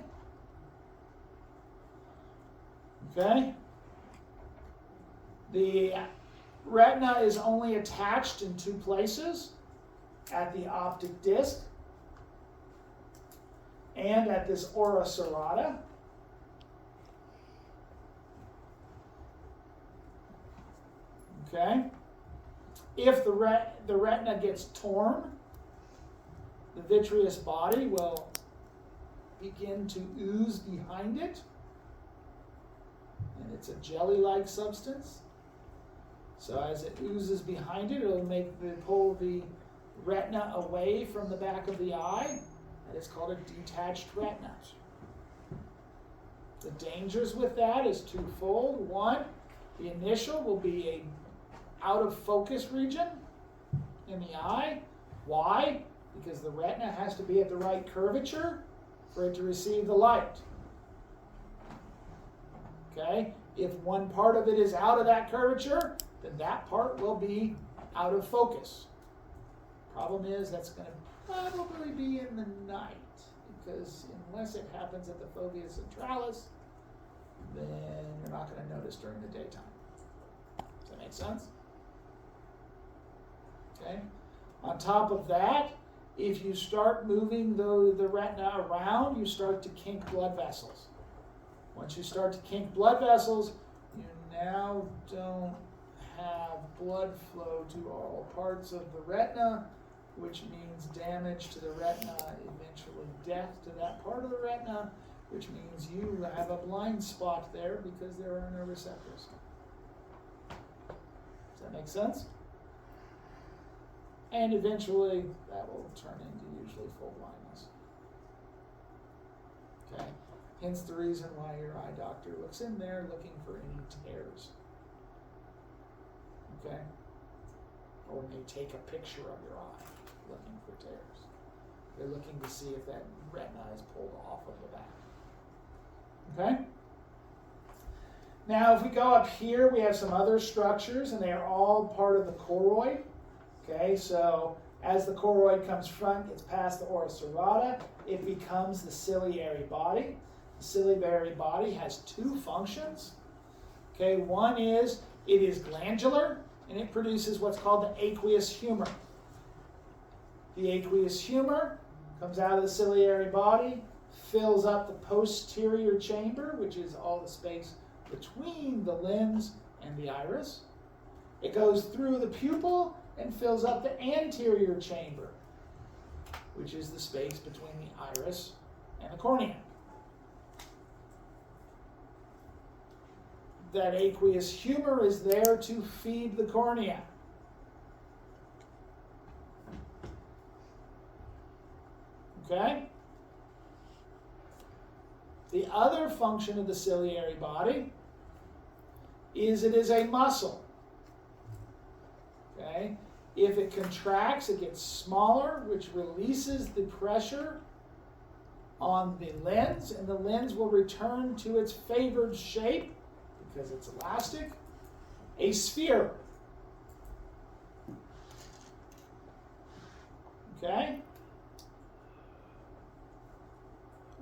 [SPEAKER 1] Okay? The retina is only attached in 2 places, at the optic disc and at this ora serrata. Okay? If the retina gets torn, the vitreous body will begin to ooze behind it. It's a jelly-like substance. So as it oozes behind it, it'll pull the retina away from the back of the eye. That is called a detached retina. The dangers with that is twofold. One, the initial will be a out of focus region in the eye. Why? Because the retina has to be at the right curvature for it to receive the light. Okay? If one part of it is out of that curvature, then that part will be out of focus. Problem is, that's going to probably be in the night, because unless it happens at the fovea centralis, then you're not going to notice during the daytime. Does that make sense? Okay. On top of that, if you start moving the retina around, you start to kink blood vessels. Once you start to kink blood vessels, you now don't have blood flow to all parts of the retina, which means damage to the retina, eventually death to that part of the retina, which means you have a blind spot there because there are no receptors. Does that make sense? And eventually that will turn into usually full blindness. Okay? Hence the reason why your eye doctor looks in there looking for any tears. Okay? Or may take a picture of your eye looking for tears. They're looking to see if that retina is pulled off of the back. Okay? Now, if we go up here, we have some other structures, and they are all part of the choroid. Okay, so as the choroid comes front, gets past the ora serrata, it becomes the ciliary body. The ciliary body has two functions. Okay, one is it is glandular, and it produces what's called the aqueous humor. The aqueous humor comes out of the ciliary body, fills up the posterior chamber, which is all the space between the lens and the iris. It goes through the pupil and fills up the anterior chamber, which is the space between the iris and the cornea. That aqueous humor is there to feed the cornea. Okay? The other function of the ciliary body is it is a muscle. Okay? If it contracts, it gets smaller, which releases the pressure on the lens, and the lens will return to its favored shape, because it's elastic, a sphere. Okay?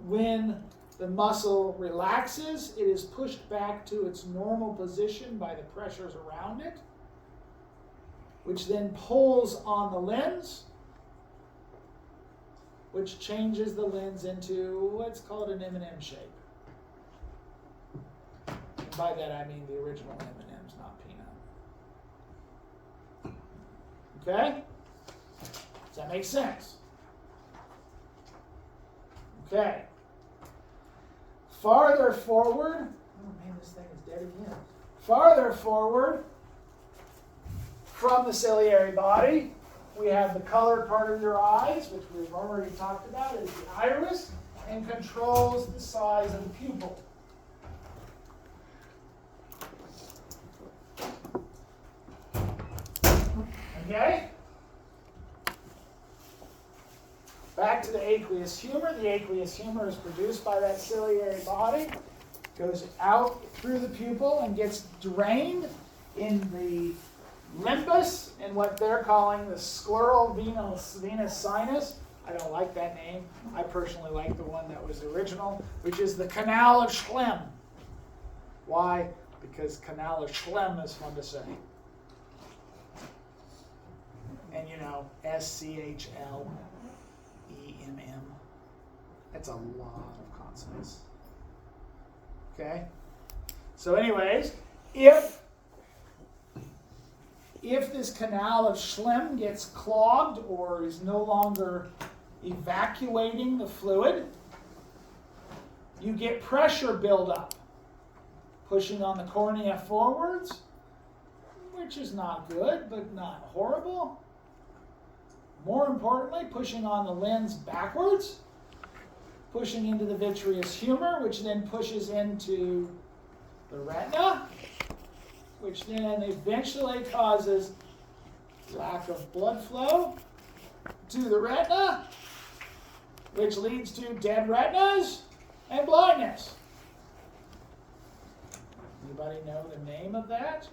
[SPEAKER 1] When the muscle relaxes, it is pushed back to its normal position by the pressures around it, which then pulls on the lens, which changes the lens into what's called an M&M shape. And by that I mean the original M&Ms, not peanut. Okay? Does that make sense? Okay. Farther forward, oh man, this thing is dead again. Farther forward from the ciliary body, we have the colored part of your eyes, which we've already talked about, is the iris, and controls the size of the pupil. Okay? Back to the aqueous humor. The aqueous humor is produced by that ciliary body, goes out through the pupil and gets drained in the limbus, and what they're calling the scleral venous sinus. I don't like that name. I personally like the one that was original, which is the canal of Schlemm. Why? Because canal of Schlemm is fun to say. And you know, SCHLEMM. That's a lot of consonants. Okay? So anyways, if this canal of Schlemm gets clogged or is no longer evacuating the fluid, you get pressure buildup, pushing on the cornea forwards, which is not good, but not horrible. More importantly, pushing on the lens backwards, pushing into the vitreous humor, which then pushes into the retina, which then eventually causes lack of blood flow to the retina, which leads to dead retinas and blindness. Anybody know the name of that?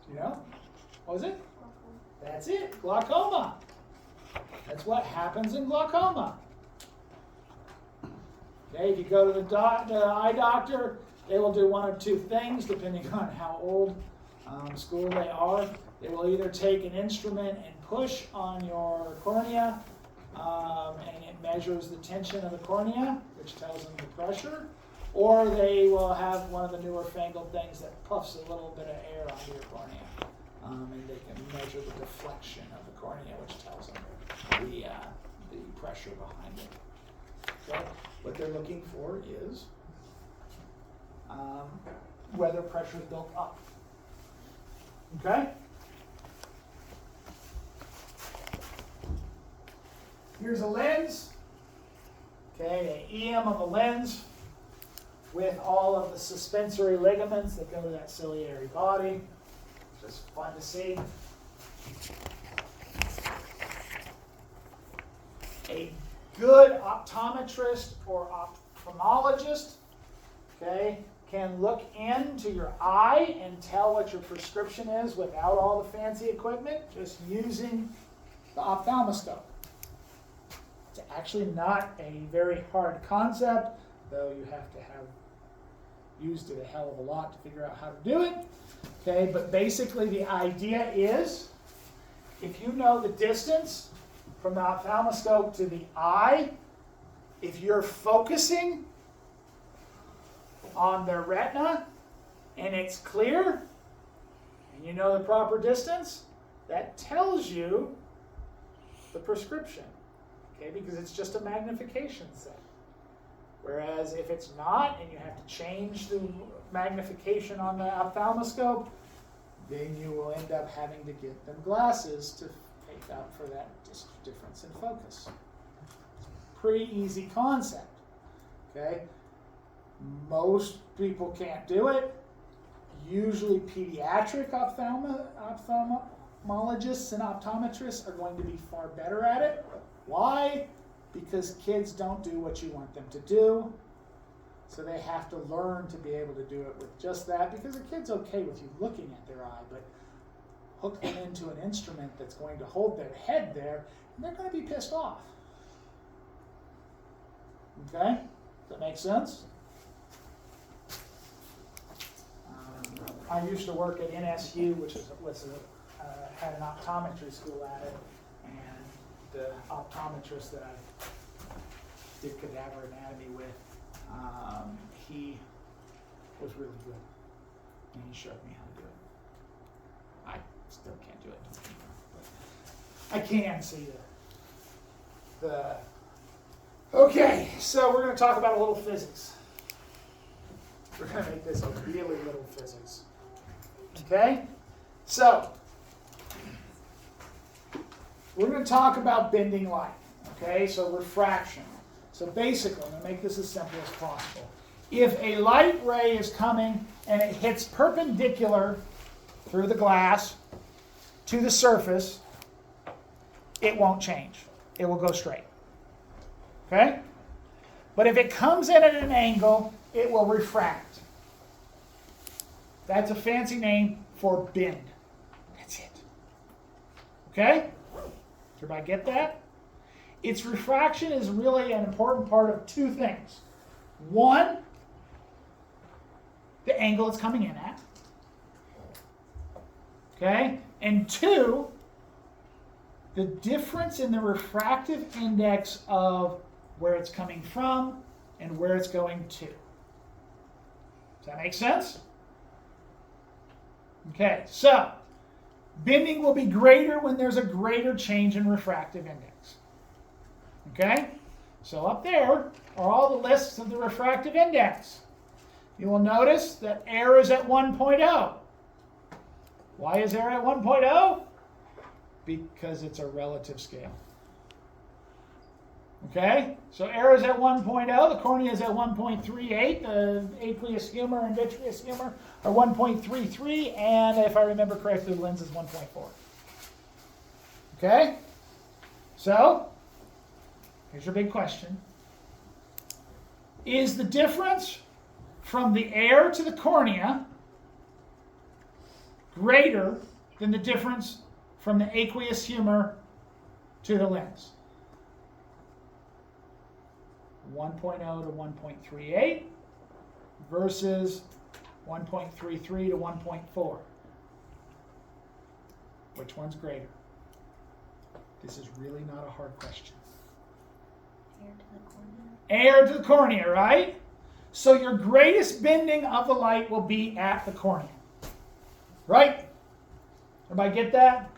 [SPEAKER 1] You know? What was it? That's it, glaucoma. That's what happens in glaucoma. Okay, if you go to the eye doctor, they will do one of two things depending on how old school they are. They will either take an instrument and push on your cornea, and it measures the tension of the cornea, which tells them the pressure, or they will have one of the newer fangled things that puffs a little bit of air onto your cornea, and they can measure the deflection of the cornea, which tells them the pressure behind it. Okay? What they're looking for is whether pressure is built up. Okay? Here's a lens. Okay, an EM of a lens with all of the suspensory ligaments that go to that ciliary body. Just fun to see. A good optometrist or ophthalmologist, okay, can look into your eye and tell what your prescription is without all the fancy equipment, just using the ophthalmoscope. It's actually not a very hard concept, though you have to have used it a hell of a lot to figure out how to do it. Okay, but basically the idea is, if you know the distance from the ophthalmoscope to the eye, if you're focusing on the retina and it's clear, and you know the proper distance, that tells you the prescription, okay, because it's just a magnification set. Whereas if it's not, and you have to change the magnification on the ophthalmoscope, then you will end up having to get them glasses to make up for that difference in focus. Pretty easy concept, okay? Most people can't do it. Usually pediatric ophthalmologists and optometrists are going to be far better at it. Why? Because kids don't do what you want them to do. So they have to learn to be able to do it with just that, because a kid's okay with you looking at their eye, but hook them into an instrument that's going to hold their head there, and they're going to be pissed off. Okay? Does that make sense? I used to work at NSU, which had an optometry school at it, and the optometrist that I did cadaver anatomy with, he was really good, and he showed me how to do it. I still can't do it, but I can see the. Okay, so we're going to talk about a little physics. We're going to make this a really little physics. Okay? So, we're going to talk about bending light. Okay, so refraction. So basically, I'm going to make this as simple as possible. If a light ray is coming and it hits perpendicular through the glass to the surface, it won't change. It will go straight. Okay? But if it comes in at an angle, it will refract. That's a fancy name for bend. That's it. Okay? Does everybody get that? Its refraction is really an important part of two things. One, the angle it's coming in at. Okay? And two, the difference in the refractive index of where it's coming from and where it's going to. Does that make sense? Okay, so bending will be greater when there's a greater change in refractive index. Okay? So up there are all the lists of the refractive index. You will notice that air is at 1.0. Why is air at 1.0? Because it's a relative scale. Okay? So air is at 1.0, the cornea is at 1.38, the aqueous humor and vitreous humor are 1.33, and if I remember correctly, the lens is 1.4. Okay? So, here's your big question. Is the difference from the air to the cornea greater than the difference from the aqueous humor to the lens? 1.0 to 1.38 versus 1.33 to 1.4. Which one's greater? This is really not a hard question.
[SPEAKER 3] Air to the cornea.
[SPEAKER 1] Air to the cornea, right? So your greatest bending of the light will be at the cornea. Right? Everybody get that?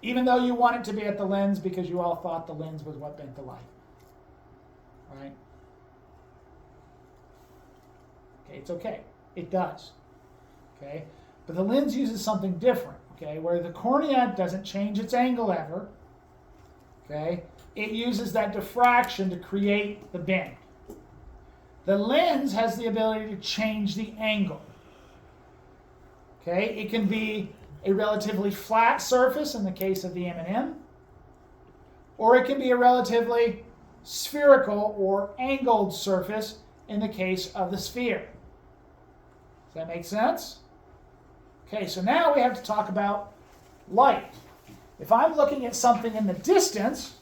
[SPEAKER 1] Even though you want it to be at the lens because you all thought the lens was what bent the light. Right? Okay, it's okay. It does. Okay? But the lens uses something different. Okay? Where the cornea doesn't change its angle ever. Okay? It uses that diffraction to create the bend. The lens has the ability to change the angle. Okay? It can be a relatively flat surface in the case of the M&M, or it can be a relatively spherical or angled surface in the case of the sphere. Does that make sense? Okay, so now we have to talk about light. If I'm looking at something in the distance,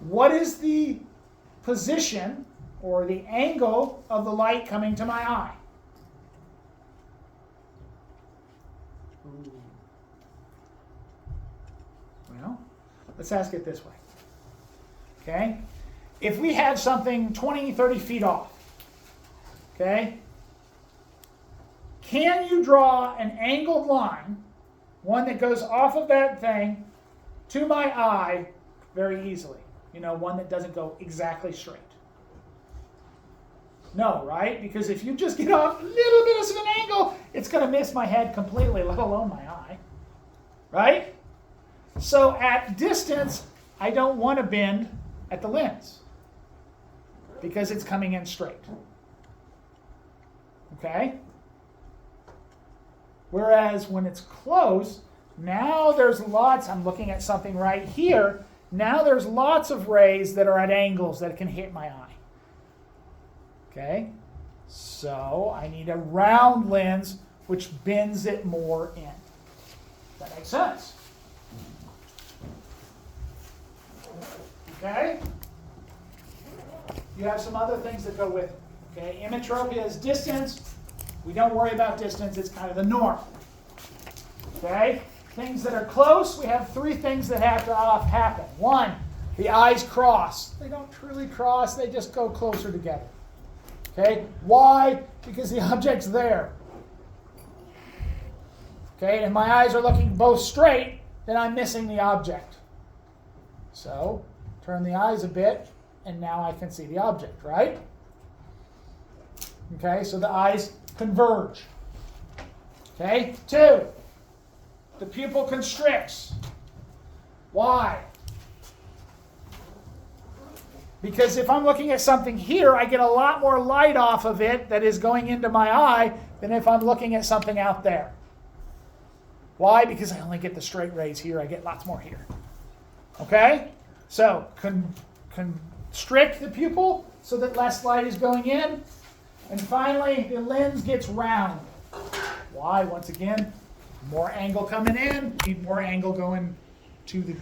[SPEAKER 1] what is the position or the angle of the light coming to my eye? Ooh. Well, let's ask it this way. Okay? If we had something 20, 30 feet off, okay? Can you draw an angled line, one that goes off of that thing to my eye very easily? You know, one that doesn't go exactly straight. No, right? Because if you just get off a little bit of an angle, it's going to miss my head completely, let alone my eye. Right? So at distance, I don't want to bend at the lens because it's coming in straight. Okay? Whereas when it's close, now there's lots, I'm looking at something right here, now there's lots of rays that are at angles that can hit my eye. Okay? So I need a round lens which bends it more in. Does that make sense? Okay? You have some other things that go with it. Okay? Emmetropia is distance. We don't worry about distance. It's kind of the norm. Okay? Things that are close, we have three things that have to happen. One, the eyes cross. They don't truly cross. They just go closer together. Okay? Why? Because the object's there. Okay? And my eyes are looking both straight, then I'm missing the object. So, turn the eyes a bit, and now I can see the object, right? Okay, so the eyes converge. Okay, 2, the pupil constricts. Why? Because if I'm looking at something here, I get a lot more light off of it that is going into my eye than if I'm looking at something out there. Why? Because I only get the straight rays here. I get lots more here. Okay? So, constrict the pupil so that less light is going in. And finally, the lens gets round. Why? Once again, more angle coming in, need more angle going to the